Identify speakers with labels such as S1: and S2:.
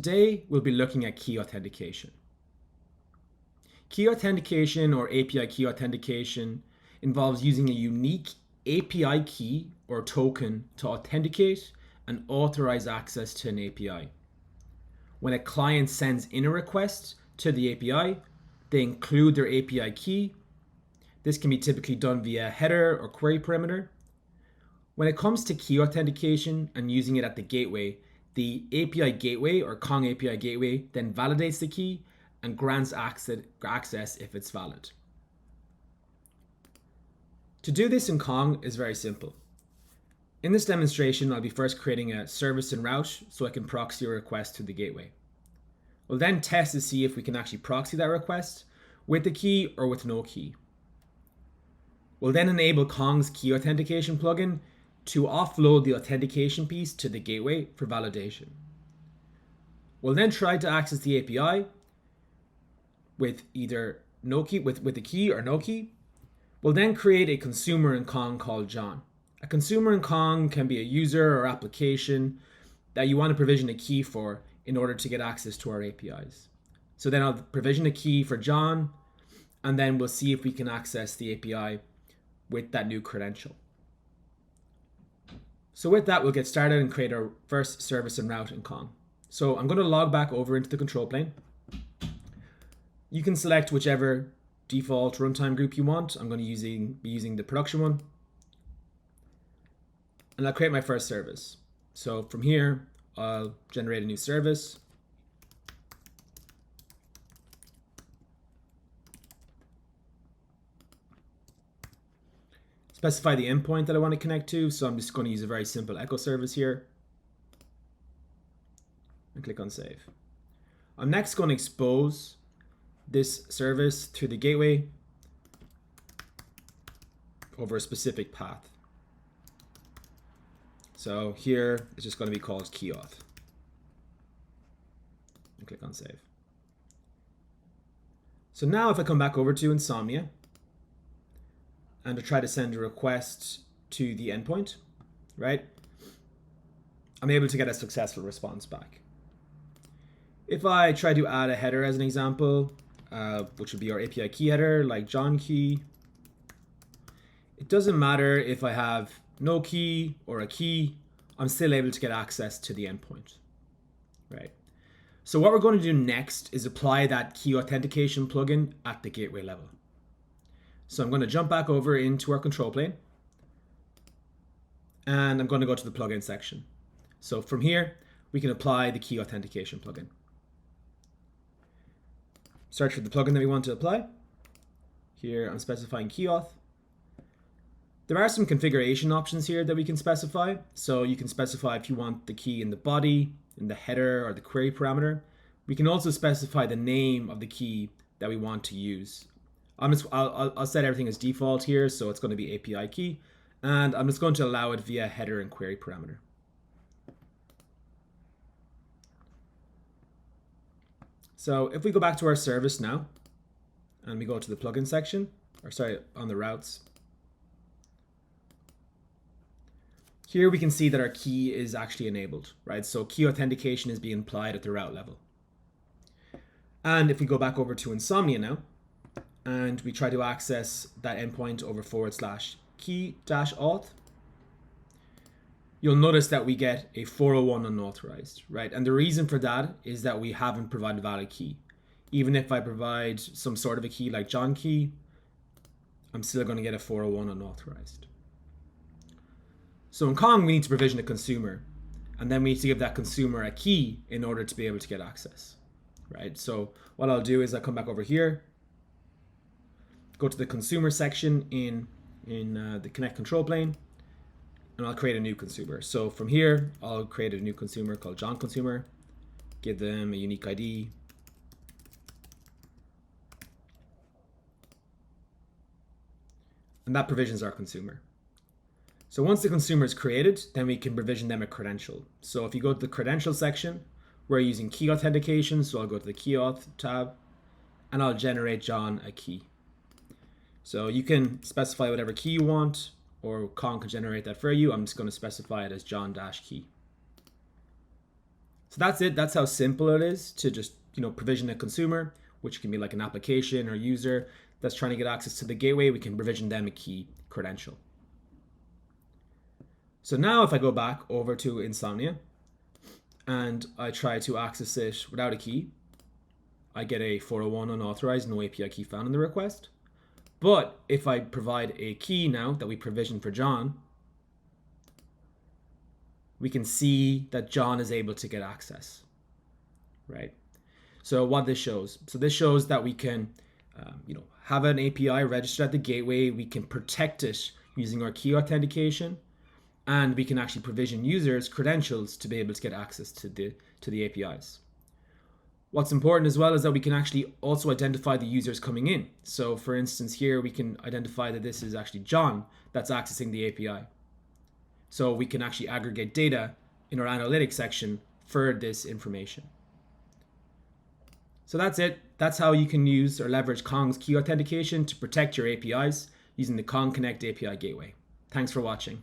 S1: today we'll be looking at key authentication. Key authentication or API key authentication involves using a unique API key or token to authenticate and authorize access to an API. When a client sends in a request to the API, they include their API key. This can be typically done via header or query parameter. When it comes to key authentication and using it at the gateway, the API gateway or Kong API gateway then validates the key and grants access if it's valid. To do this in Kong is very simple. In this demonstration, I'll be first creating a service and route so I can proxy a request to the gateway. We'll then test to see if we can actually proxy that request with the key or with no key. We'll then enable Kong's key authentication plugin to offload the authentication piece to the gateway for validation. We'll then try to access the API with either no key, with the key or no key. We'll then create a consumer in Kong called John. A consumer in Kong can be a user or application that you want to provision a key for in order to get access to our APIs. So then I'll provision a key for John, and then we'll see if we can access the API with that new credential. So with that, we'll get started and create our first service and route in Kong. So I'm going to log back over into the control plane. You can select whichever default runtime group you want. I'm going to be using the production one. And I'll create my first service. So from here, I'll generate a new service. Specify the endpoint that I want to connect to. So I'm just going to use a very simple echo service here. And click on save. I'm next going to expose this service through the gateway over a specific path. So here it's just going to be called Key Auth. And click on save. So now if I come back over to Insomnia and to try to send a request to the endpoint, right? I'm able to get a successful response back. If I try to add a header as an example, which would be our API key header, like John key, it doesn't matter if I have no key or a key, I'm still able to get access to the endpoint, right? So what we're going to do next is apply that key authentication plugin at the gateway level. So I'm going to jump back over into our control plane, and I'm going to go to the plugin section. So from here, we can apply the key authentication plugin. Search for the plugin that we want to apply. Here I'm specifying Key Auth. There are some configuration options here that we can specify. So you can specify if you want the key in the body, in the header, or the query parameter. We can also specify the name of the key that we want to use. I'll set everything as default here, so it's going to be API key, and I'm just going to allow it via header and query parameter. So if we go back to our service now, and we go to the plugin section, or sorry, on the routes, here we can see that our key is actually enabled, right? So key authentication is being applied at the route level. And if we go back over to Insomnia now, and we try to access that endpoint over /key-auth, you'll notice that we get a 401 unauthorized, right? And the reason for that is that we haven't provided a valid key. Even if I provide some sort of a key like John key, I'm still going to get a 401 unauthorized. So in Kong, we need to provision a consumer, and then we need to give that consumer a key in order to be able to get access, right? So what I'll do is I'll come back over here, go to the consumer section in the Connect control plane, and I'll create a new consumer. So from here, I'll create a new consumer called John Consumer, give them a unique ID. And that provisions our consumer. So once the consumer is created, then we can provision them a credential. So if you go to the credential section, we're using key authentication. So I'll go to the Key Auth tab, and I'll generate John a key. So you can specify whatever key you want, or Kong can generate that for you. I'm just going to specify it as John-key. So that's it. That's how simple it is to just, provision a consumer, which can be like an application or user that's trying to get access to the gateway. We can provision them a key credential. So now if I go back over to Insomnia and I try to access it without a key, I get a 401 unauthorized, no API key found in the request. But if I provide a key now that we provisioned for John, we can see that John is able to get access, right? So what this shows, that we can, have an API registered at the gateway. We can protect it using our key authentication, and we can actually provision users credentials to be able to get access to the APIs. What's important as well is that we can actually also identify the users coming in. So for instance, here we can identify that this is actually John that's accessing the API. So we can actually aggregate data in our analytics section for this information. So that's it. That's how you can use or leverage Kong's key authentication to protect your APIs using the Kong Konnect API gateway. Thanks for watching.